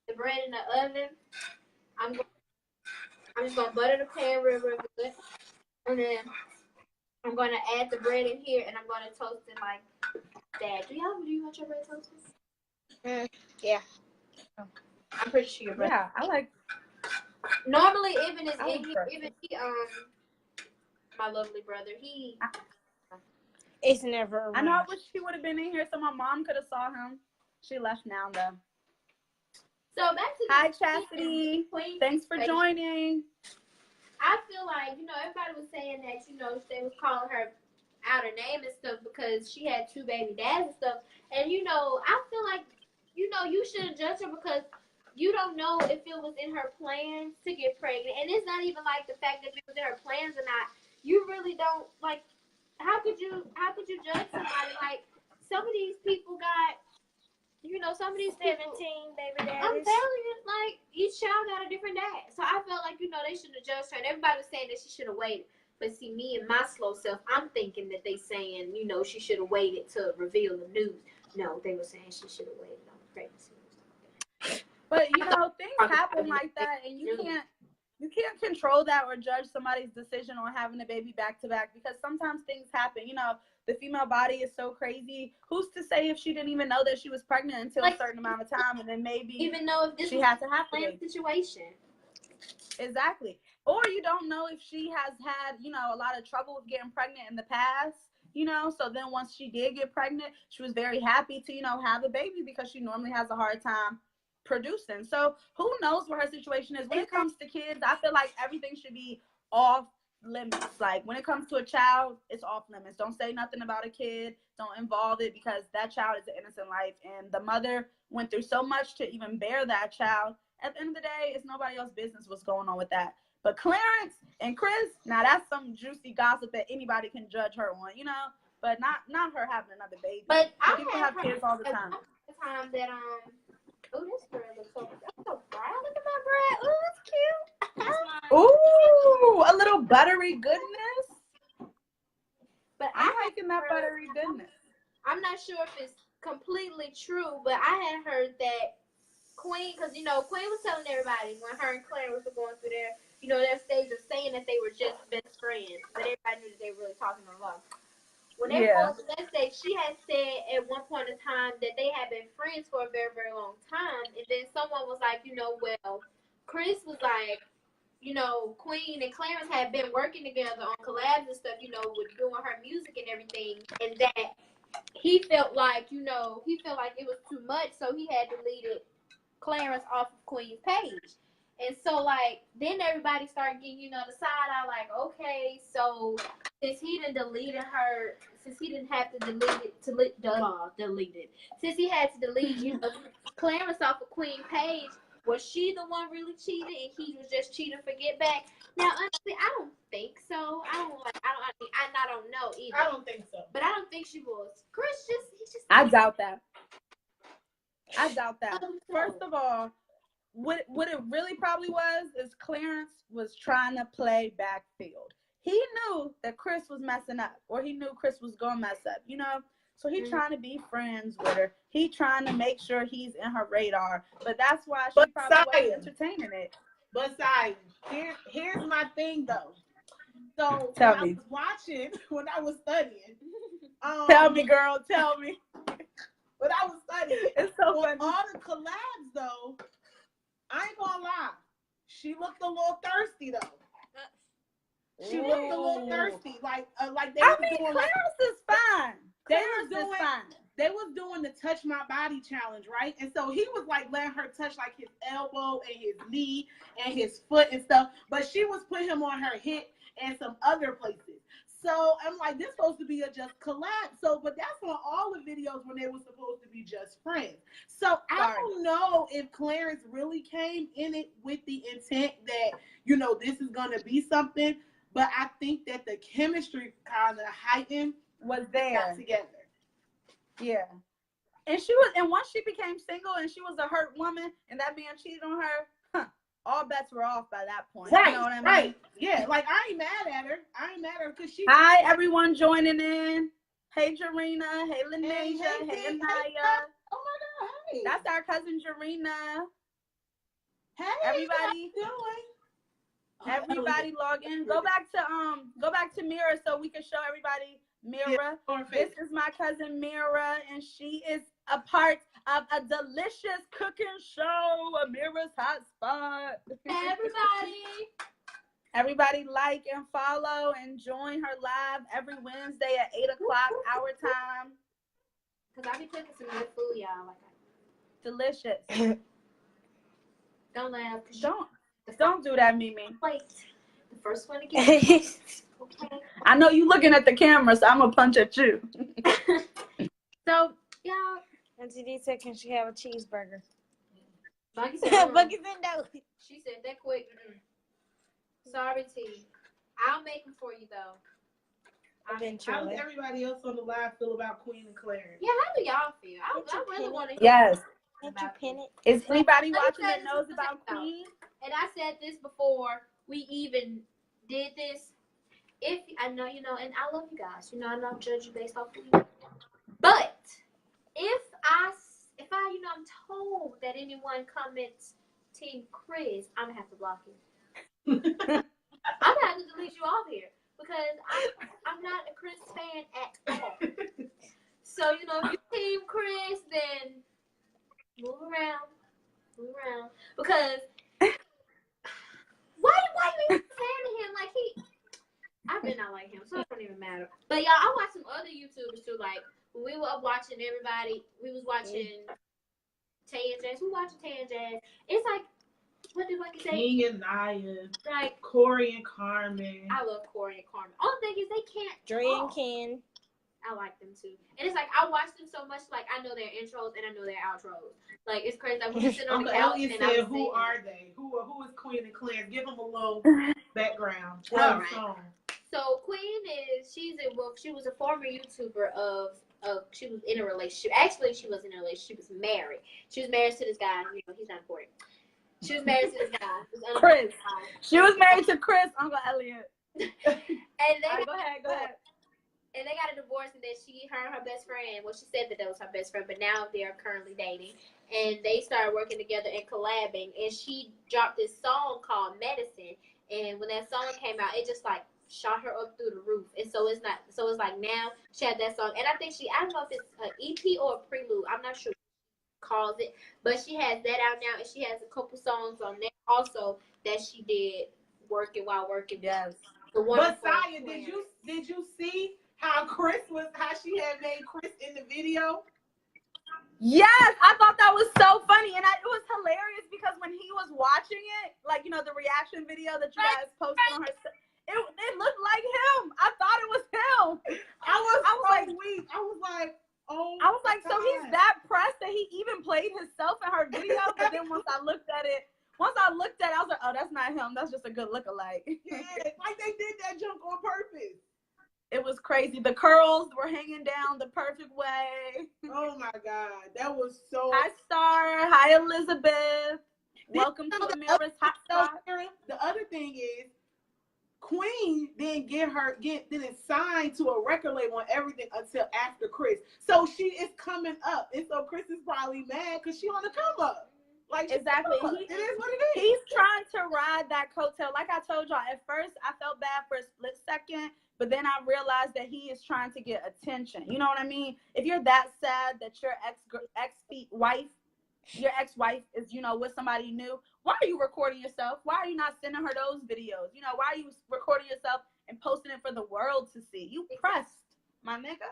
Speaker 1: the bread in the oven, I'm just going to butter the pan real good. And then I'm going to add the bread in here, and I'm going to toast it like that. Do you want your bread toasted?
Speaker 3: Yeah.
Speaker 1: I'm pretty sure your bread.
Speaker 2: Yeah, I like.
Speaker 1: Normally, even my lovely brother,
Speaker 3: it's never around.
Speaker 2: I know I wish he would have been in here so my mom could have saw him. She left now, though.
Speaker 1: So back to
Speaker 2: hi, Chastity. Thanks for joining.
Speaker 1: I feel like, everybody was saying that, they was calling her out her name and stuff because she had 2 baby dads and stuff. And, I feel like, you shouldn't judge her because you don't know if it was in her plans to get pregnant. And it's not even like the fact that it was in her plans or not. You really don't, like, how could you judge somebody? Like, some of these people got You know, some of these
Speaker 3: 17
Speaker 1: people,
Speaker 3: baby
Speaker 1: I'm
Speaker 3: daddies.
Speaker 1: telling you, like, each child got a different dad. So I felt like, you know, they should have judged her. And everybody was saying that she should have waited. But see, me and my slow self, I'm thinking that they saying, you know, she should have waited to reveal the news. No, they were saying she should have waited on the pregnancy.
Speaker 2: But you know, things happen like that, and you can't control that or judge somebody's decision on having a baby back to back, because sometimes things happen. You know, the female body is so crazy. Who's to say if she didn't even know that she was pregnant until a certain amount of time, and then maybe
Speaker 1: even though if this
Speaker 2: she
Speaker 1: was
Speaker 2: had to have
Speaker 1: a
Speaker 2: the
Speaker 1: situation.
Speaker 2: Exactly. Or you don't know if she has had, you know, a lot of trouble with getting pregnant in the past, you know, so then once she did get pregnant, she was very happy to, you know, have a baby, because she normally has a hard time producing. So who knows what her situation is. When it comes to kids, I feel like everything should be off limits. Like when it comes to a child, it's off limits. Don't say nothing about a kid. Don't involve it, because that child is an innocent life, and the mother went through so much to even bear that child. At the end of the day, it's nobody else's business what's going on with that. But Clarence and Chris, now that's some juicy gossip that anybody can judge her on, you know. But not her having another baby.
Speaker 1: But
Speaker 2: people have kids all the time.
Speaker 1: The time that oh, this girl looks so brown. Look at my bread. Oh, it's cute.
Speaker 2: Ooh, a little buttery goodness.
Speaker 1: But
Speaker 2: I'm liking that buttery goodness.
Speaker 1: I'm not sure if it's completely true, but I had heard that Queen, because, you know, Queen was telling everybody when her and Clarence were going through their stage of saying that they were just best friends, but everybody knew that they were really talking on love. When they were going through that stage, she had said at one point in time that they had been friends for a very, very long time, and then someone was like, you know, well, Chris was like, you know, Queen and Clarence had been working together on collabs and stuff, you know, with doing her music and everything, and that he felt like, you know, it was too much, so he had deleted Clarence off of Queen's page. And so, like, then everybody started getting, you know, the side eye, like, okay, so since he didn't have to delete it, since he had to delete, you know, Clarence off of Queen's page, was she the one really cheated and he was just cheating for get back? Now, honestly, I don't think so. I don't know either.
Speaker 4: I don't think so.
Speaker 1: But I don't think she was. Chris
Speaker 2: I doubt that. First of all, what it really probably was is Clarence was trying to play backfield. He knew that Chris was messing up, or he knew Chris was gonna mess up, you know? So he trying to be friends with her. He trying to make sure he's in her radar. But that's why she probably wasn't entertaining it.
Speaker 4: But here's my thing though. So
Speaker 2: Tell
Speaker 4: when
Speaker 2: me.
Speaker 4: I was watching, when I was studying.
Speaker 2: Tell me, girl, tell me.
Speaker 4: When I was studying.
Speaker 2: It's so funny.
Speaker 4: All the collabs though, I ain't gonna lie. She looked a little thirsty though. She looked a little thirsty. Like they
Speaker 2: I
Speaker 4: was
Speaker 2: mean,
Speaker 4: doing
Speaker 2: Clarence is fine.
Speaker 4: They was doing the touch my body challenge, right? And so he was like letting her touch like his elbow and his knee and his foot and stuff. But she was putting him on her hip and some other places. So I'm like, this supposed to be a just collab. So, but that's on all the videos when they were supposed to be just friends. So I don't know if Clarence really came in it with the intent that, you know, this is going to be something. But I think that the chemistry kind of heightened
Speaker 2: was there
Speaker 4: together.
Speaker 2: Yeah. And once she became single and she was a hurt woman and that man cheated on her, all bets were off by that point.
Speaker 4: Right,
Speaker 2: you know what I mean?
Speaker 4: Right. Yeah, like I ain't mad at her. Because she.
Speaker 2: Hi, everyone joining in. Hey, Jarena. Hey, Naija. Hey, Anaya.
Speaker 4: Oh my God, hey.
Speaker 2: That's our cousin Jarena.
Speaker 4: Hey,
Speaker 2: everybody. Everybody log in. Go back to Mira so we can show everybody Mira. This is my cousin Mira, and she is a part of a delicious cooking show, Mira's Hot Spot. Everybody like and follow and join her live every Wednesday at 8 o'clock our time.
Speaker 1: Because I be cooking some good food, y'all.
Speaker 2: Delicious.
Speaker 1: Don't laugh.
Speaker 2: Don't do that, Mimi.
Speaker 1: Wait. The first one again. Okay.
Speaker 2: I know you looking at the camera, so I'm going to punch at you.
Speaker 1: So, y'all.
Speaker 3: Auntie D said, can she have a cheeseburger?
Speaker 1: Bucky said
Speaker 3: no.
Speaker 1: She said that quick. Sorry, T. I'll make them for you, though.
Speaker 5: How
Speaker 3: Eventually.
Speaker 5: does everybody else on the live feel about Queen and Clarence?
Speaker 1: Yeah, how do y'all feel? I really want to hear.
Speaker 2: Yes.
Speaker 3: Can't you pin it?
Speaker 2: Is anybody
Speaker 1: Let me
Speaker 2: watching
Speaker 1: say
Speaker 2: that
Speaker 1: this
Speaker 2: knows
Speaker 1: one
Speaker 2: about
Speaker 1: thing, though.
Speaker 2: Queen?
Speaker 1: And I said this before we even did this. If I know, and I love you guys. I don't judge you based off of you. But if I'm told that anyone comments Team Chris, I'm gonna have to block you. I'm gonna have to delete you off here because I'm not a Chris fan at all. So if you Team Chris, then move around because why you even fan of him? Like I did not like him, so it don't even matter. But y'all, I watched some other YouTubers too. Like when we were up watching everybody, we was watching Tay and Jazz. We watching Tay and Jazz. It's like, what did Lucky say?
Speaker 5: King and Naija,
Speaker 1: Like
Speaker 5: Corey and Carmen.
Speaker 1: I love Corey and Carmen. Only thing is they can't
Speaker 3: Dre and
Speaker 1: talk.
Speaker 3: Ken.
Speaker 1: I like them too. And it's like I watch them so much, like I know their intros and I know their outros. Like it's crazy. Like when we sit on the couch
Speaker 5: Elliot
Speaker 1: and I
Speaker 5: said,
Speaker 1: was
Speaker 5: "Who
Speaker 1: singing.
Speaker 5: are they? Who is Queen and Clarence? Give them a little background."
Speaker 1: All right.
Speaker 5: Song.
Speaker 1: So Queen she was a former YouTuber of she was in a relationship. Actually, she wasn't in a relationship. She was married. She was married to this guy. He's not important. She was married to this guy.
Speaker 2: Chris. She was married to Chris, Uncle Elliot.
Speaker 1: And they
Speaker 2: go ahead.
Speaker 1: And they got a divorce, and then her and her best friend. Well, she said that was her best friend, but now they are currently dating. And they started working together and collabing. And she dropped this song called "Medicine." And when that song came out, it just like shot her up through the roof. And so it's like now she had that song, and I think I don't know if it's an EP or a prelude. I'm not sure what she calls it, but she has that out now, and she has a couple songs on there also that she did while working.
Speaker 2: Yes.
Speaker 5: But Saya, did you see how she had made Chris in the video?
Speaker 2: Yes, I thought that was so funny, and it was hilarious because when he was watching it, like the reaction video that you guys posted on her, it looked like him. I thought it was him.
Speaker 5: I was weak. I was like, oh.
Speaker 2: I was like, so he's that pressed that he even played himself in her video. But then once I looked at it, I was like, oh, that's not him. That's just a good lookalike.
Speaker 5: Yeah, like they did that junk on purpose.
Speaker 2: It was crazy. The curls were hanging down the perfect way.
Speaker 5: Oh my God, that was so.
Speaker 2: Hi, Star. Hi, Elizabeth. Welcome to Amira's Hot Spot.
Speaker 5: The other thing is, Queen didn't didn't sign to a record label and everything until after Chris. So she is coming up, and so Chris is probably mad because she on the come up. Like
Speaker 2: exactly,
Speaker 5: it is what it is.
Speaker 2: He's trying to ride that coattail. Like I told y'all, at first I felt bad for a split second, but then I realized that he is trying to get attention. You know what I mean? If you're that sad that your ex-wife is, with somebody new, why are you recording yourself? Why are you not sending her those videos? Why are you recording yourself and posting it for the world to see? You pressed, my nigga.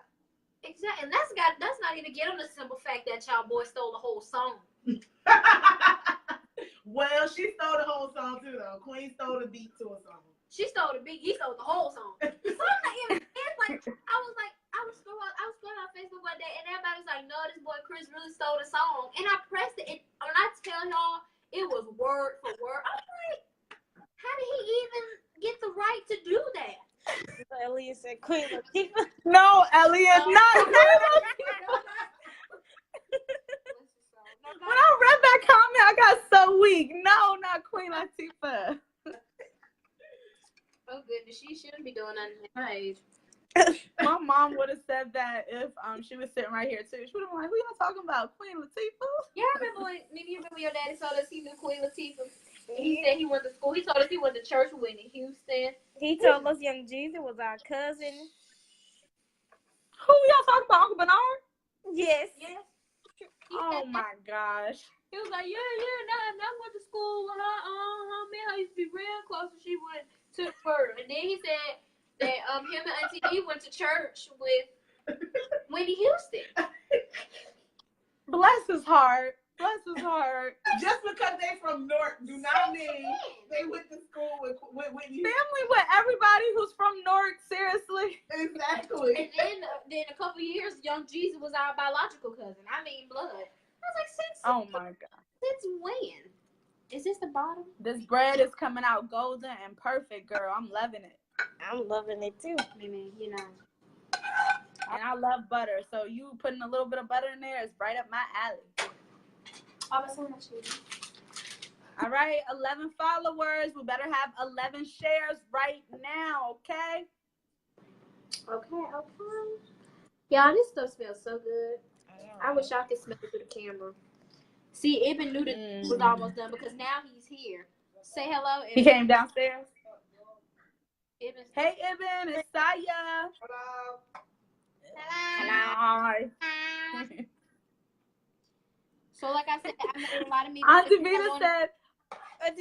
Speaker 1: Exactly, and that's not even get on the simple fact that y'all boy stole the whole song.
Speaker 5: Well, she stole the whole song too, though. Queen stole the beat to a song.
Speaker 1: She stole the beat. He stole the whole song. So I'm not even. It's like I was scrolling on Facebook one day, and everybody's like, "No, this boy Chris really stole the song." And I pressed it, and when I tell y'all, it was word for word. I'm like, how did he even get the right to do that?
Speaker 3: Elliot said Queen Latifah.
Speaker 2: No, Elliot, not When I read that comment, I got so weak. No, not Queen Latifah.
Speaker 1: Oh goodness, she shouldn't be doing that at her age.
Speaker 2: My mom would have said that if she was sitting right here too. She would have been like, "Who y'all talking about? Queen Latifah?"
Speaker 1: Yeah, I remember your daddy told us he knew Queen Latifah. He said he went to school. He told us he went to church with in Houston.
Speaker 3: He told us Young Jesus was our cousin.
Speaker 2: Who y'all talking about? Uncle Bernard?
Speaker 3: Yes.
Speaker 1: Yes.
Speaker 2: Oh my gosh.
Speaker 1: He was like, yeah, and I went to school with her. Man, I used to be real close when she went to her. And then he said that him and Auntie D went to church with Whitney Houston.
Speaker 2: Bless his heart. Bless his heart.
Speaker 5: Just because they from North do not mean they went to school with Whitney.
Speaker 2: Family with everybody who's from North, seriously.
Speaker 5: Exactly.
Speaker 1: And then a couple years, Young Jesus was our biological cousin. I mean, blood. I was like,
Speaker 2: oh my God.
Speaker 1: Since when? Is this the bottom?
Speaker 2: This bread is coming out golden and perfect, girl. I'm loving it.
Speaker 3: I'm loving it too.
Speaker 1: I mean, you know.
Speaker 2: And I love butter, so you putting a little bit of butter in there is right up my alley.
Speaker 1: Oh, that's so much.
Speaker 2: All right, 11 followers. We better have 11 shares right now, okay?
Speaker 1: Okay. Y'all, this stuff smells so good. I wish y'all could smell it through the camera. See, Ibn knew that was almost done because now he's here. Say hello.
Speaker 2: He came downstairs.
Speaker 1: Ibn.
Speaker 2: Hey, Ibn, it's Saya.
Speaker 5: Hello.
Speaker 2: Hi.
Speaker 1: So, like I said, I made a lot of me.
Speaker 2: Auntie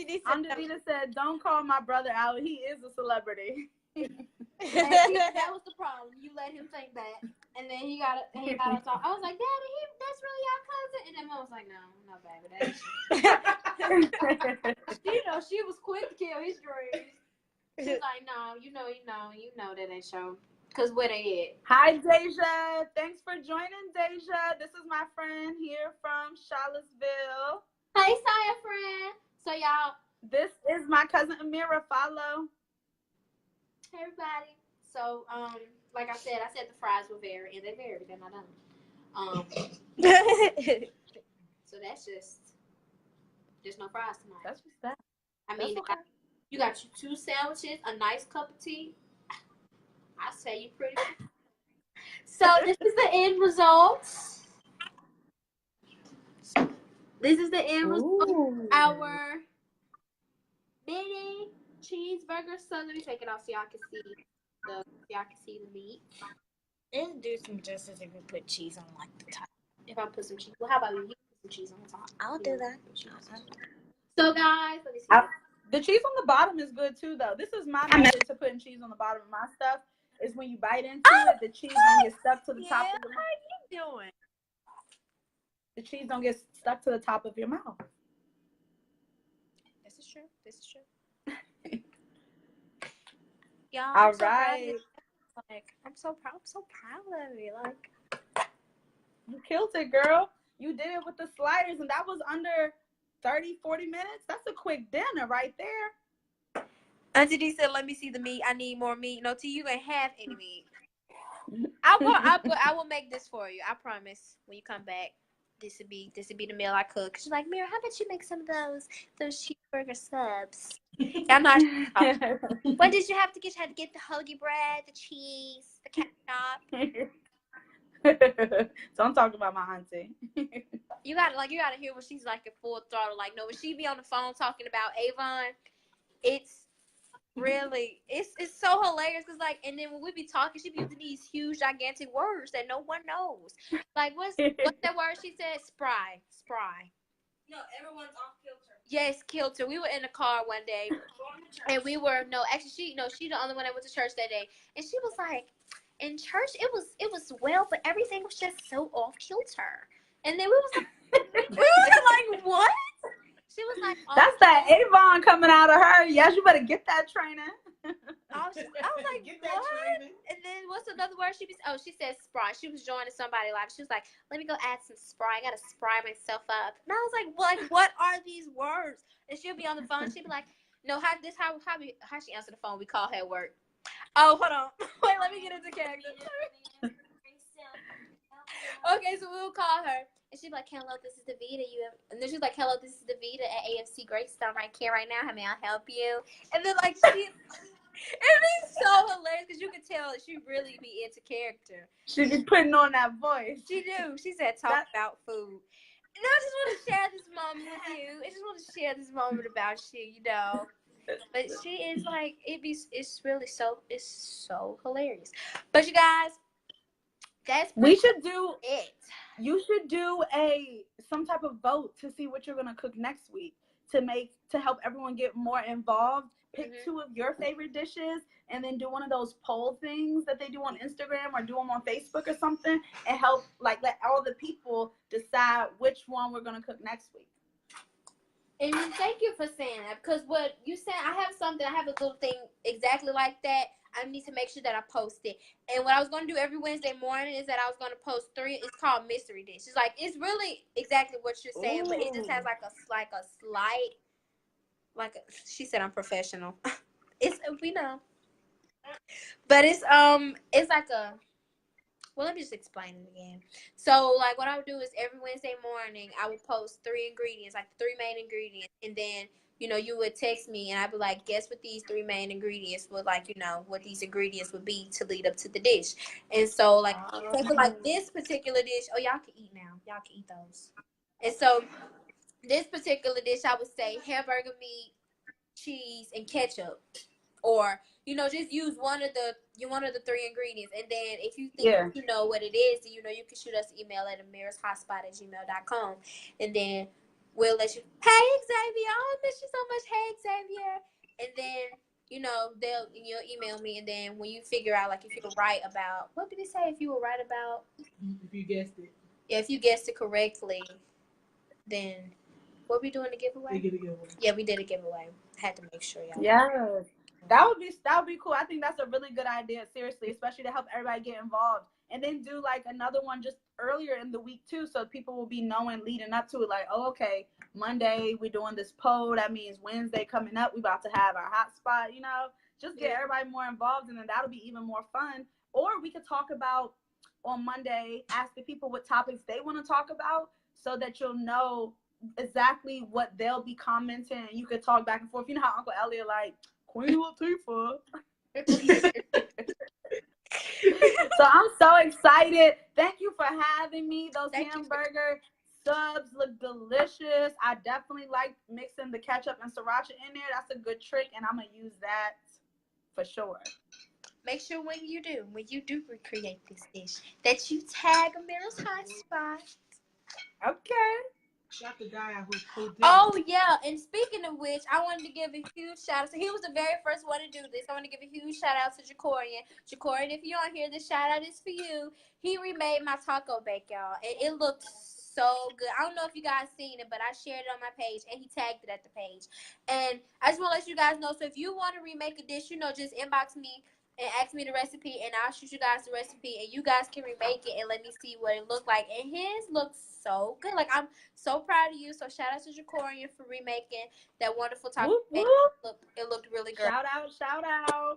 Speaker 2: Vita said, don't call my brother out. He is a celebrity.
Speaker 1: That was the problem. You let him think that, and then he got on top. I was like, Daddy, that's really our cousin. And then Mom was like, no, baby, that's she was quick to kill his dreams. She's like, no, you know that ain't show. Cause where they at?
Speaker 2: Hi, Deja. Thanks for joining, Deja. This is my friend here from Charlottesville.
Speaker 1: Hey, Saya, friend. So y'all,
Speaker 2: this is my cousin Amira. Follow.
Speaker 1: Hey, everybody. So like I said the fries were very, and they varied. They're not done. So that's just no fries tonight.
Speaker 2: That's what's that.
Speaker 1: I mean, okay. You got your 2 sandwiches, a nice cup of tea. I say you pretty good. So this is the end result. This is the end result of our mini cheeseburger. So let me take it off so y'all can see the meat.
Speaker 3: It'll do some justice if you put cheese on like the top.
Speaker 1: If I put some cheese, well, how about you put some cheese on the top?
Speaker 3: I'll do that.
Speaker 1: So guys, let me see.
Speaker 2: The cheese on the bottom is good too, though. This is my method to putting cheese on the bottom of my stuff. Is when you bite into it, the cheese don't get stuck to the top of your mouth.
Speaker 3: How you doing?
Speaker 2: The cheese don't get stuck to the top of your mouth.
Speaker 1: This is true. Y'all,
Speaker 2: all right.
Speaker 1: I'm so proud of you. Like,
Speaker 2: you killed it, girl. You did it with the sliders, and that was under 30, 40 minutes. That's a quick dinner right there.
Speaker 1: Auntie D said, "Let me see the meat. I need more meat." No, T, you ain't have any meat. I will make this for you. I promise. When you come back, this would be the meal I cook. She's like, Mira, how about you make some of those cheeseburger subs? I'm not. What did you have to get? You had to get the hoagie bread, the cheese, the ketchup.
Speaker 2: So I'm talking about my auntie.
Speaker 1: You gotta hear when she's like at full throttle. Like, no, when she be on the phone talking about Avon, it's really, it's so hilarious because like, and then when we be talking, she be using these huge, gigantic words that no one knows. Like, what's that word she said? Spry.
Speaker 3: No, everyone's off kilter.
Speaker 1: Yes, kilter. We were in the car one day, and she's the only one that went to church that day, and she was like, in church it was well, but everything was just so off kilter. And then we was like, what? She was like,
Speaker 2: that's that Avon coming out of her. Yes, you better get that training.
Speaker 1: I was like,
Speaker 5: Get
Speaker 1: what?
Speaker 5: that training.
Speaker 1: And then what's another word she said spry. She was joining somebody live. She was like, let me go add some spry. I gotta spry myself up. And I was like, what are these words? And she'll be on the phone. She'll be like, no, how she answer the phone? We call her at work. Oh, hold on. Wait, let me get into character. Okay, so we'll call her. And she's like, hello, this is Davita. And then she's like, hello, this is Davita at AFC Greystone right here right now. How may I help you? And then like it'd be so hilarious because you could tell that she really be into character.
Speaker 2: She be putting on that voice.
Speaker 1: She do. She said talk about food. And I just want to share this moment with you. I just want to share this moment about you, you know. But she is like, it's so hilarious. But you guys,
Speaker 2: we should do
Speaker 1: it.
Speaker 2: You should do some type of vote to see what you're gonna cook next week to help everyone get more involved. Pick 2 of your favorite dishes and then do one of those poll things that they do on Instagram or do them on Facebook or something and help let all the people decide which one we're gonna cook next week.
Speaker 1: And thank you for saying that because what you said, I have a little thing exactly like that. I need to make sure that I post it. And what I was going to do every Wednesday morning is that I was going to post 3. It's called Mystery Dish. It's like, it's really exactly what you're saying, but it just has like a slight, she said I'm professional. It's, we know. But it's like a, well, let me just explain it again. So, like, what I would do is every Wednesday morning, I would post 3 ingredients, like the 3 main ingredients, and then, you would text me, and I'd be like, guess what these 3 main ingredients would, like, what these ingredients would be to lead up to the dish. And so, like, so for, like, this particular dish, oh, y'all can eat now. Y'all can eat those. And so, this particular dish, I would say hamburger meat, cheese, and ketchup. Or just use one of the 3 ingredients, and then if you think you know what it is, then you can shoot us an email at amirashotspot@gmail.com, and then we'll let you. Hey Xavier, I miss you so much. Hey Xavier, and then you'll email me, and then when you figure out, like, if you're right about, what did he say? If you were right about,
Speaker 5: if you guessed it,
Speaker 1: if you guessed it correctly, then what we doing a giveaway?
Speaker 5: We get a giveaway.
Speaker 1: Yeah, we did a giveaway. I had to make sure y'all.
Speaker 2: Yes. That would be cool. I think that's a really good idea, seriously, especially to help everybody get involved. And then do like another one just earlier in the week too, so people will be knowing leading up to it, like, oh, okay, Monday we're doing this poll. That means Wednesday coming up, we about to have our hot spot, just get everybody more involved, and then that'll be even more fun. Or we could talk about on Monday, ask the people what topics they want to talk about, so that you'll know exactly what they'll be commenting, and you could talk back and forth. You know how Uncle Elliot like Queen Latifah. So I'm so excited. Thank you for having me. Those hamburger subs look delicious. I definitely like mixing the ketchup and sriracha in there. That's a good trick, and I'm gonna use that for sure.
Speaker 1: Make sure when you do recreate this dish, that you tag Amira's Hot Spot.
Speaker 2: Okay.
Speaker 5: Shout the guy out who did.
Speaker 1: Oh yeah, and speaking of which, I wanted to give a huge shout out. So he was the very first one to do this. I want to give a huge shout out to Jacorian. Jacorian, if you're on here, this shout out is for you. He remade my taco bake, y'all, and it looked so good. I don't know if you guys seen it, but I shared it on my page, and he tagged it at the page. And I just want to let you guys know. So if you want to remake a dish, just inbox me and ask me the recipe, and I'll shoot you guys the recipe, and you guys can remake it and let me see what it looked like. And his looks so good. Like, I'm so proud of you. So shout out to Jacorian for remaking that wonderful taco. It looked really good.
Speaker 2: Shout out.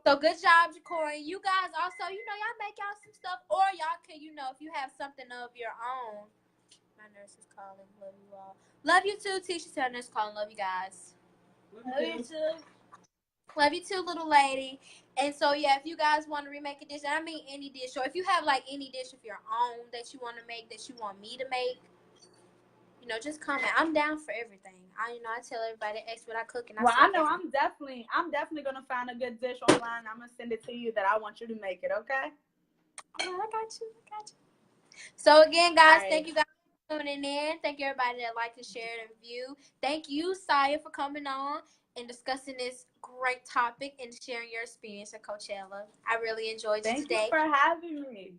Speaker 1: So good job, Jacorian. You guys also, y'all make y'all some stuff, or y'all can, if you have something of your own. My nurse is calling. Love you all. Love you too, Tisha. Tell nurse calling. Love you guys. Love you too. Love you too, little lady. And so, yeah, if you guys want to remake a dish, and I mean any dish, or if you have, like, any dish of your own that you want to make, that you want me to make, just comment. I'm down for everything. I tell everybody, ask what I cook, and
Speaker 2: I know I'm definitely gonna find a good dish online. I'm gonna send it to you that I want you to make it. Okay?
Speaker 1: Yeah, I got you. So again, guys, thank you guys for tuning in. Thank you everybody that liked and shared and viewed. Thank you, Saya, for coming on and discussing this great topic and sharing your experience at Coachella. I really enjoyed it today.
Speaker 2: Thank you for having me.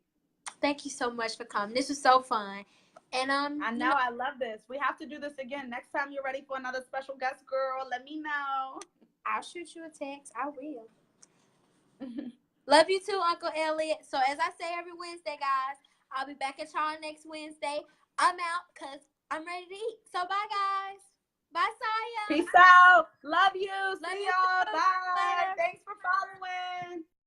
Speaker 1: Thank you so much for coming. This was so fun. And
Speaker 2: I know, I love this. We have to do this again. Next time you're ready for another special guest, girl, let me know.
Speaker 1: I'll shoot you a text. I will. Love you too, Uncle Elliot. So as I say every Wednesday, guys, I'll be back at y'all next Wednesday. I'm out because I'm ready to eat. So bye, guys. Bye, Saya.
Speaker 2: Peace out. Love you.
Speaker 1: Love
Speaker 2: See
Speaker 1: you
Speaker 2: y'all.
Speaker 1: too.
Speaker 2: Bye.
Speaker 1: Later.
Speaker 2: Thanks for following.